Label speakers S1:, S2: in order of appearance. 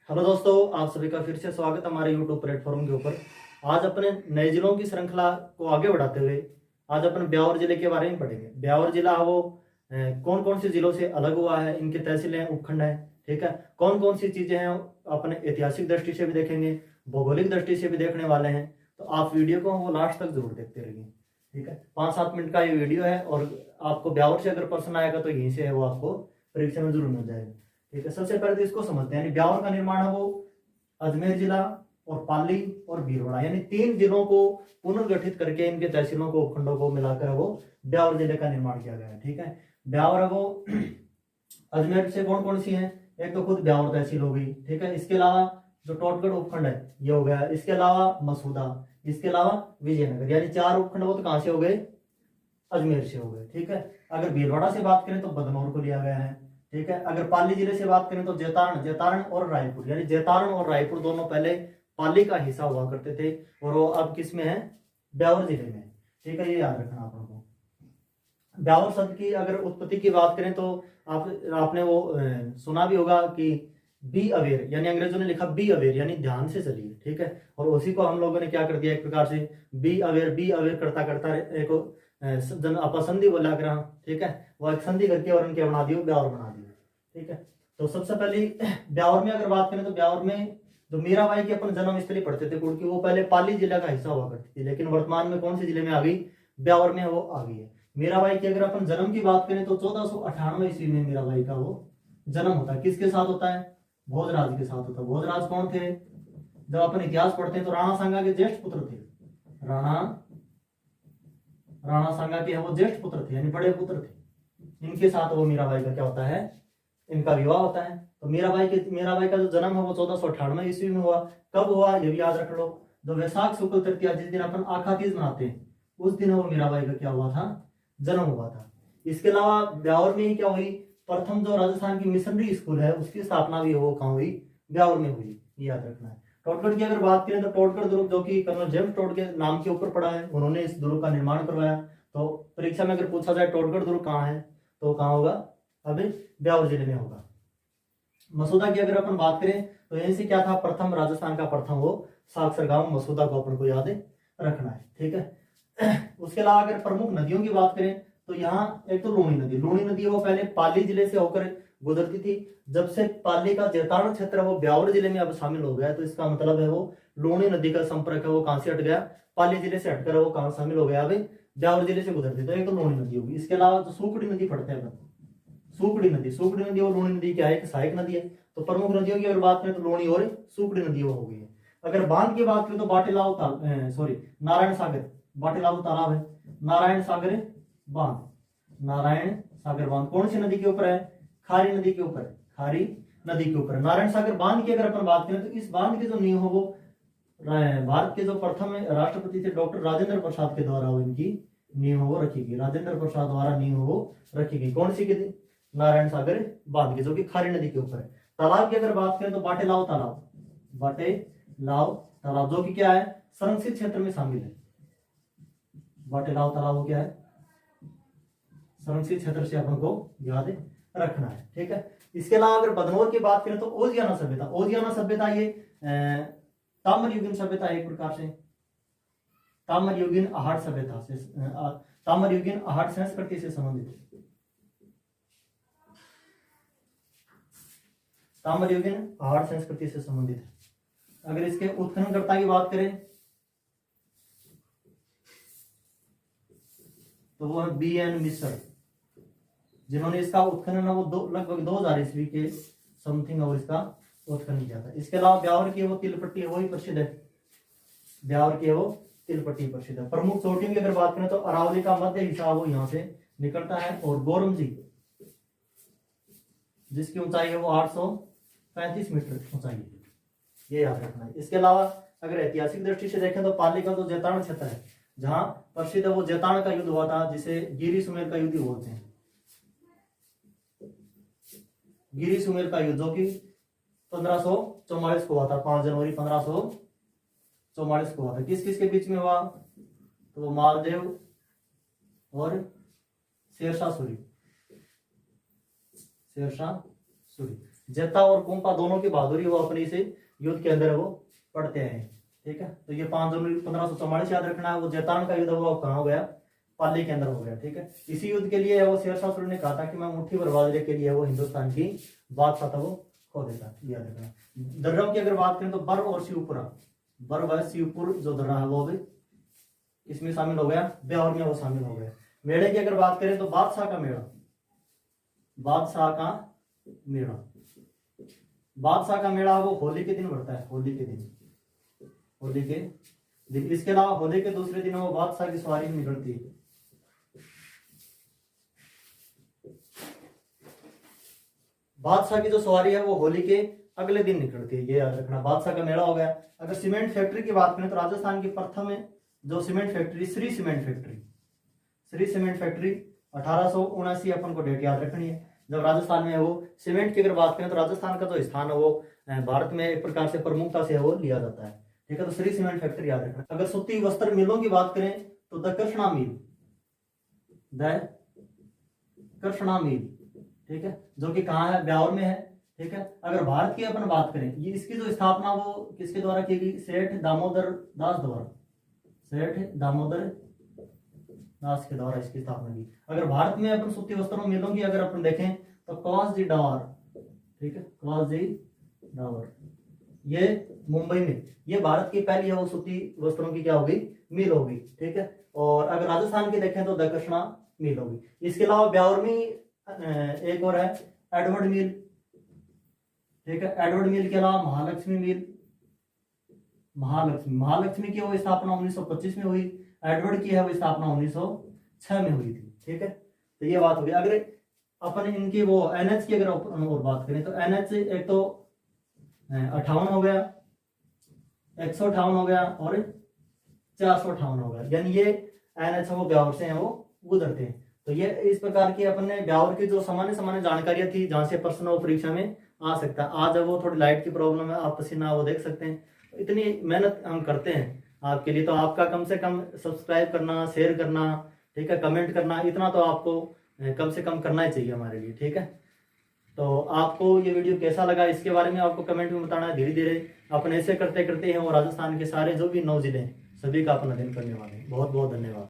S1: Hello दोस्तों, आप सभी का फिर से स्वागत है हमारे यूट्यूब प्लेटफॉर्म के ऊपर। आज अपने नए जिलों की श्रृंखला को आगे बढ़ाते हुए आज अपन ब्यावर जिले के बारे में पढ़ेंगे। ब्यावर जिला वो कौन कौन से जिलों से अलग हुआ है, इनके तहसीलें हैं, उपखंड है, ठीक है। कौन कौन सी चीजें हैं अपने ऐतिहासिक दृष्टि से भी देखेंगे, भौगोलिक दृष्टि से भी देखने वाले हैं। तो आप वीडियो को वो लास्ट तक जरूर देखते रहिए, ठीक है। 5-7 मिनट का ये वीडियो है और आपको ब्यावर से अगर प्रश्न आएगा तो यहीं से है, वो आपको परीक्षा में जरूर मिल जाएगा, ठीक है। सबसे पहले तो इसको समझते हैं, यानी ब्यावर का निर्माण है वो अजमेर जिला और पाली और भीलवाड़ा यानी 3 जिलों को पुनर्गठित करके इनके तहसीलों को उपखंडों को मिलाकर वो ब्यावर जिले का निर्माण किया गया है, ठीक है। ब्यावर है वो अजमेर से कौन कौन सी है, एक तो खुद ब्यावर तहसील हो गई, ठीक है। इसके अलावा जो टोटगढ़ उपखंड है ये हो गया, इसके अलावा मसूदा, इसके अलावा विजयनगर, यानी 4 उपखंड वो तो कहां से हो गए, अजमेर से हो गए, ठीक है। अगर भीलवाड़ा से बात करें तो बदनौर को लिया गया है, ठीक है। अगर पाली जिले से बात करें तो जैतारण और रायपुर, यानी जैतारण और रायपुर दोनों पहले पाली का हिस्सा हुआ करते थे और वो अब किस में है, ब्यावर जिले में, ठीक है। ये याद रखना आप लोगों को। ब्यावर शब्द की अगर उत्पत्ति की बात करें तो आपने वो सुना भी होगा कि बी अवेयर, यानी अंग्रेजों ने लिखा बी अवेयर यानी ध्यान से चलिए, ठीक है। और उसी को हम लोगों ने क्या कर दिया, एक प्रकार से बी अवेयर करता करता एक जन अपसंधि बोला कर, ठीक है। वो एक संधि करके और उनके बना दियो, ब्यावर बना दियो, ठीक है। तो सबसे पहले ब्यावर में अगर बात करें तो ब्यावर में जो मीराबाई की अपन जन्म स्थली पढ़ते थे कुर्की, वो पहले पाली जिला का हिस्सा हुआ करती थी, लेकिन वर्तमान में कौन से जिले में आ गई, ब्यावर में वो आ गई है। मीराबाई की अगर अपन जन्म की बात करें तो 1498 ईस्वी में मीराबाई का वो जन्म होता है। किसके साथ होता है, भोजराज के साथ होता है। भोजराज कौन थे, जब अपन इतिहास पढ़ते हैं तो राणा सांगा के ज्येष्ठ पुत्र थे। राणा सांगा के वो ज्येष्ठ पुत्र थे, यानी बड़े पुत्र थे। इनके साथ वो मीराबाई का क्या होता है, इनका विवाह होता है। तो मीराबाई का जो जन्म है वो 1498 ईस्वी में हुआ। कब हुआ ये भी याद रख लो, जो वैशाख शुक्ल तृतीया जिस दिन अपन आखा तीज मनाते हैं उस दिन वो मीराबाई का क्या हुआ था, जन्म हुआ था। इसके अलावा ब्यावर में ही क्या हुई, प्रथम जो राजस्थान की मिशनरी स्कूल है उसकी स्थापना भी वो कहाँ हुई, ब्यावर में हुई, ये याद रखना है। टोटगढ़ की अगर बात करें तो टोटगढ़ दुर्ग जो कि कर्नल जेम्स टोड के नाम के ऊपर पड़ा है, उन्होंने इस दुर्ग का निर्माण करवाया। तो परीक्षा में अगर पूछा जाए टोटगढ़ दुर्ग कहाँ है तो कहाँ होगा, अभी ब्यावर जिले में होगा। मसूदा की अगर अपन बात करें तो यहीं से क्या था, प्रथम राजस्थान का प्रथम वो साक्षर गांव मसूदा को अपन को याद रखना है, ठीक है। उसके अलावा अगर प्रमुख नदियों की बात करें तो यहाँ एक तो लूणी नदी वो पहले पाली जिले से होकर गुजरती थी। जब से पाली का जैतारण क्षेत्र वो ब्यावर जिले में अब शामिल हो गया, तो इसका मतलब है वो लूणी नदी का संपर्क है वो कहां से हट गया, पाली जिले से हटकर वो कहां शामिल हो गया, अभी ब्यावर जिले से गुजरती। तो एक तो लूणी नदी होगी। इसके अलावा जो सूखड़ी नदी पढ़ते हैं, सूखड़ी नदी और लूणी नदी क्या है, एक सहायक नदी है। तो प्रमुख नदियों की अगर बात करें तो लूणी और सूखड़ी नदी वो हो गई है। अगर बांध की बात करें तो नारायण सागर, बाटेलाव तालाब है, नारायण सागर बांध कौन सी नदी के ऊपर है, खारी नदी के ऊपर, नारायण सागर बांध की अगर अपन बात करें तो इस बांध की जो नींव हो वो भारत के जो प्रथम राष्ट्रपति थे डॉक्टर राजेंद्र प्रसाद के द्वारा वो इनकी नींव वो रखी गई, राजेंद्र प्रसाद द्वारा नींव वो रखी गई। कौन सी की थी, नारायण सागर बांध की, जो कि खारी नदी के ऊपर है। तालाब की अगर बात करें तो बाटेलाव तालाब जो कि क्या है, संरक्षित क्षेत्र में शामिल है। बाटेलाव तालाब क्या है, संरक्षित क्षेत्र से अपन को याद रखना है, ठीक है। इसके अलावा अगर बदनौर की बात करें तो ओजियाना सभ्यता ये ताम्रयुगीन सभ्यता एक प्रकार से ताम्रयुगीन आहट संस्कृति से संबंधित है। ताम्रयुगीन आहट संस्कृति से संबंधित है। अगर इसके उत्खननकर्ता की बात करें तो वो है BN मिश्र, जिन्होंने इसका उत्खनन वो लगभग 2000 ईस्वी के समथिंग और इसका उत्खनन किया था। इसके अलावा ब्यावर की वो तिलपट्टी है, वही प्रसिद्ध है, प्रसिद्ध है। प्रमुख चोटियों की अगर बात करें तो अरावली का मध्य हिस्सा वो यहाँ से निकलता है, और गोरमजी जिसकी ऊंचाई है वो 835 मीटर ऊंचाई है, ये याद रखना है। इसके अलावा अगर ऐतिहासिक दृष्टि से देखें तो पाली का जो जैतारण क्षेत्र है जहां प्रसिद्ध है वो जैतारण का युद्ध हुआ था, जिसे गिरी सुमेर का युद्ध बोलते हैं। गिरी सुमेर का युद्ध जो कि 1544 को हुआ था, 5 जनवरी 1544 को हुआ था। किस किस के बीच में हुआ, तो मालदेव और शेरशाह सूरी। जेता और कुंपा दोनों की बहादुरी वो अपनी से युद्ध के अंदर वो पढ़ते हैं। ठीक है, तो ये 5 जनवरी 1544 याद रखना है। वो जैतान का युद्ध हुआ वो कहाँ हो गया, पाली के अंदर हो गया। ठीक है, इसी युद्ध के लिए वो शेरशाह सूरी ने कहा था कि मैं मुट्ठी भर बाजरे के लिए वो हिंदुस्तान की बादशाह था वो खो देता। याद रखना। दर्रों की अगर बात करें तो बर और शिवपुरा, बर व शिवपुर जो दर्रा है वो भी इसमें शामिल हो गया, ब्यावर में वो शामिल हो गया। मेले की अगर बात करें तो बादशाह का मेला, बादशाह का मेला, बादशाह का मेला वो होली के दिन बढ़ता है, होली के दिन, होली के दिन। इसके अलावा होली के दूसरे दिन वो बादशाह की सवारी निकलती है। बादशाह की जो सवारी है वो होली के अगले दिन निकलती है, ये याद रखना। बादशाह का मेला हो गया। अगर सीमेंट फैक्ट्री की बात करें तो राजस्थान की प्रथम जो cement factory Shri cement factory, Shri cement factory 1879 अपन को डेट याद रखनी है जब राजस्थान में वो सीमेंट की अगर बात करें तो राजस्थान का जो स्थान है वो भारत में एक प्रकार से प्रमुखता से वो लिया जाता है। ठीक है, तो श्री सीमेंट फैक्ट्री याद रखना। अगर सूती वस्त्र मिलों की बात करें तो the Krishna mill, the Krishna mill, ठीक है, जो कि कहाँ है, ब्यावर में है। ठीक है, अगर भारत की अपन बात करें, ये इसकी जो स्थापना वो किसके द्वारा की गई, सेठ दामोदर दास द्वारा, सेठ दामोदर दास के द्वारा इसकी स्थापना की। अगर भारत में अपन सूती वस्त्रों मिलों की अगर अपन देखें तो कवास जी डावर, ठीक है, कवास जी डावर, ये मुंबई में, ये भारत की पहली है वो सूती वस्त्रों की क्या होगी, मिल होगी। ठीक है, और अगर राजस्थान की देखें तो द कृष्णा मिल होगी। इसके अलावा ब्यावर में एक और है एडवर्ड मिल। ठीक है, एडवर्ड मिल के अलावा महालक्ष्मी मिल, महालक्ष्मी की वो स्थापना 1925 में हुई, एडवर्ड की है वो स्थापना 1906 में हुई थी। ठीक है, तो ये बात हो गई। अगर अपन इनकी वो एनएच की अगर और बात करें तो एनएच एक तो 58 हो गया, 158 हो गया और 458 हो गया, यानी ये एनएच वो ब्यावर से हैं वो गुजरते हैं। तो ये इस प्रकार की अपन ने ब्यावर की जो सामान्य जानकारियां थी जहां से प्रश्न और परीक्षा में आ सकता है। आज वो थोड़ी लाइट की प्रॉब्लम है, आप पसीना वो देख सकते हैं। तो इतनी मेहनत हम करते हैं आपके लिए, तो आपका कम से कम सब्सक्राइब करना, शेयर करना, ठीक है, कमेंट करना, इतना तो आपको कम से कम करना ही चाहिए हमारे लिए। ठीक है, तो आपको ये वीडियो कैसा लगा इसके बारे में आपको कमेंट में बताना है। धीरे धीरे अपन ऐसे करते करते हैं और राजस्थान के सारे जो भी 9 जिले हैं सभी का अपन अध्ययन करने वाले हैं। बहुत बहुत धन्यवाद।